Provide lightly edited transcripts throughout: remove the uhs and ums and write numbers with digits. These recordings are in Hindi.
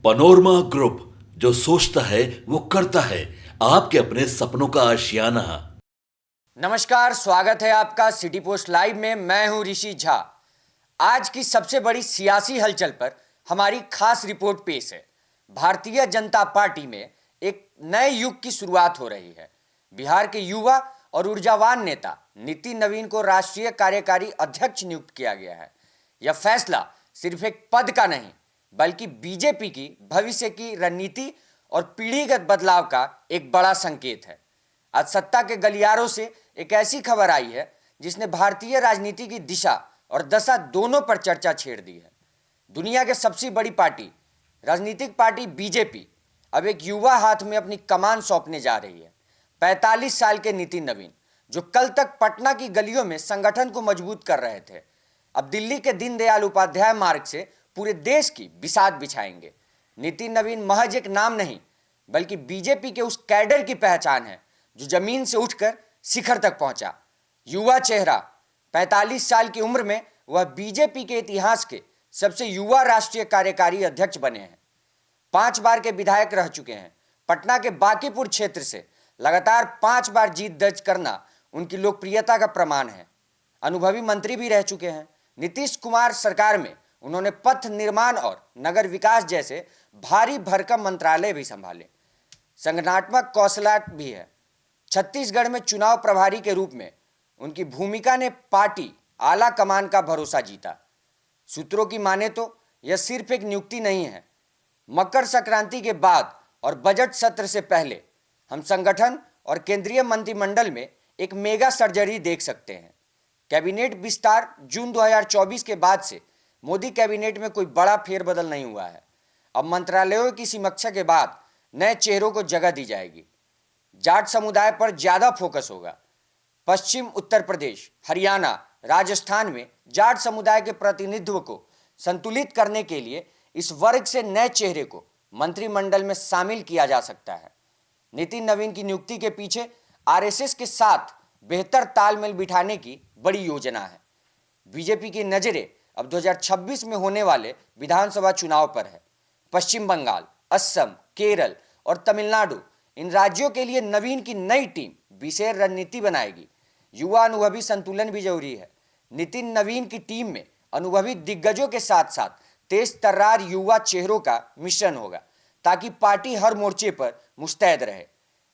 पनोरमा ग्रुप, जो सोचता है वो करता है। आपके अपने सपनों का आशियाना। नमस्कार, स्वागत है आपका सिटी पोस्ट लाइव में। मैं हूं ऋषि झा। आज की सबसे बड़ी सियासी हलचल पर हमारी खास रिपोर्ट पेश है। भारतीय जनता पार्टी में एक नए युग की शुरुआत हो रही है। बिहार के युवा और ऊर्जावान नेता नितिन नवीन को राष्ट्रीय कार्यकारी अध्यक्ष नियुक्त किया गया है। यह फैसला सिर्फ एक पद का नहीं, बल्कि बीजेपी की भविष्य की रणनीति और पीढ़ीगत बदलाव का एक बड़ा संकेत है। आज सत्ता के गलियारों से एक ऐसी खबर आई है जिसने भारतीय राजनीति की दिशा और दशा दोनों पर चर्चा छेड़ दी है। दुनिया के सबसे बड़ी पार्टी, राजनीतिक पार्टी बीजेपी, अब एक युवा हाथ में अपनी कमान सौंपने जा रही है। 45 साल के नितिन नवीन, जो कल तक पटना की गलियों में संगठन को मजबूत कर रहे थे, अब दिल्ली के दीनदयाल उपाध्याय मार्ग से पूरे देश की बिसात बिछाएंगे। नितिन नवीन महज एक नाम नहीं, बल्कि बीजेपी के उस कैडर की पहचान है जो जमीन से उठकर शिखर तक पहुंचा। युवा चेहरा, 45 साल की उम्र में वह बीजेपी के इतिहास के सबसे युवा राष्ट्रीय कार्यकारी अध्यक्ष बने हैं। 5 बार के विधायक रह चुके हैं। पटना के बांकीपुर क्षेत्र से लगातार 5 बार जीत दर्ज करना उनकी लोकप्रियता का प्रमाण है। अनुभवी मंत्री भी रह चुके हैं। नीतीश कुमार सरकार में उन्होंने पथ निर्माण और नगर विकास जैसे भारी भरकम मंत्रालय भी संभाले। संगठनात्मक कौशल भी है। छत्तीसगढ़ में चुनाव प्रभारी के रूप में उनकी भूमिका ने पार्टी आला कमान का भरोसा जीता। सूत्रों की माने तो यह सिर्फ एक नियुक्ति नहीं है। मकर संक्रांति के बाद और बजट सत्र से पहले हम संगठन और केंद्रीय मंत्रिमंडल में एक मेगा सर्जरी देख सकते हैं। कैबिनेट विस्तार जून 2024 के बाद से मोदी कैबिनेट में कोई बड़ा फेरबदल नहीं हुआ है। अब मंत्रालयों की समीक्षा के बाद नए चेहरों को जगह दी जाएगी। जाट समुदाय पर ज्यादा फोकस होगा। पश्चिम उत्तर प्रदेश, हरियाणा, राजस्थान में जाट समुदाय के प्रतिनिधित्व को संतुलित करने के लिए इस वर्ग से नए चेहरे को मंत्रिमंडल में शामिल किया जा सकता है। नितिन नवीन की नियुक्ति के पीछे आरएसएस के साथ बेहतर तालमेल बिठाने की बड़ी योजना है। बीजेपी की नजरें अब 2026 में होने वाले विधानसभा चुनाव पर है। पश्चिम बंगाल, असम, केरल और तमिलनाडु, इन राज्यों के लिए नवीन की नई टीम विशेष रणनीति बनाएगी। युवा अनुभवी संतुलन भी जरूरी है। नितिन नवीन की टीम में अनुभवी दिग्गजों के साथ साथ तेज तर्रार युवा चेहरों का मिश्रण होगा, ताकि पार्टी हर मोर्चे पर मुस्तैद रहे।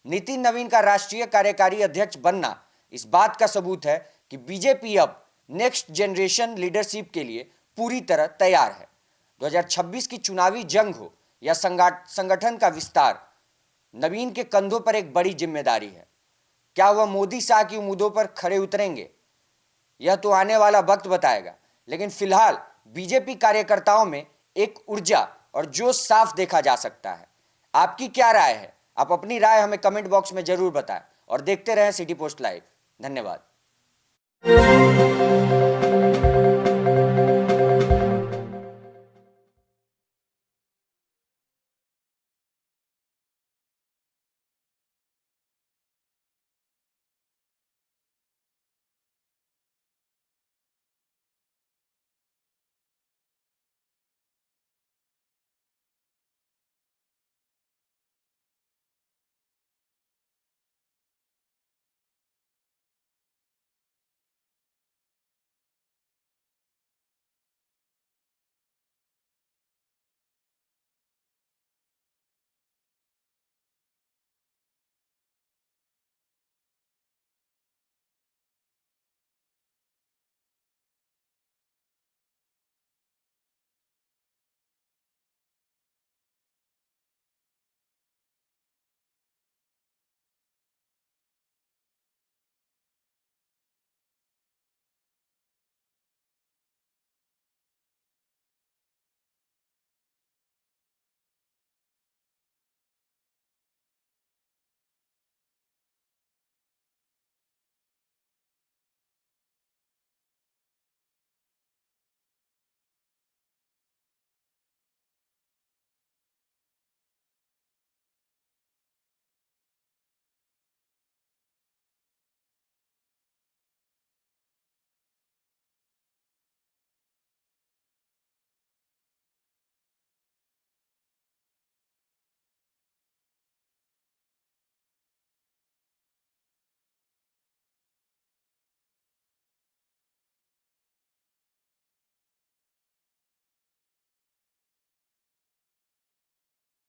नितिन नवीन का राष्ट्रीय कार्यकारी अध्यक्ष बनना इस बात का सबूत है कि बीजेपी अब नेक्स्ट जनरेशन लीडरशिप के लिए पूरी तरह तैयार है। 2026 की चुनावी जंग हो या संगठन का विस्तार, नवीन के कंधों पर एक बड़ी जिम्मेदारी है। क्या वह मोदी शाह की उम्मीदों पर खड़े उतरेंगे, यह तो आने वाला वक्त बताएगा। लेकिन फिलहाल बीजेपी कार्यकर्ताओं में एक ऊर्जा और जोश साफ देखा जा सकता है। आपकी क्या राय है? आप अपनी राय हमें कमेंट बॉक्स में जरूर बताएं और देखते रहें सिटी पोस्ट लाइव। धन्यवाद।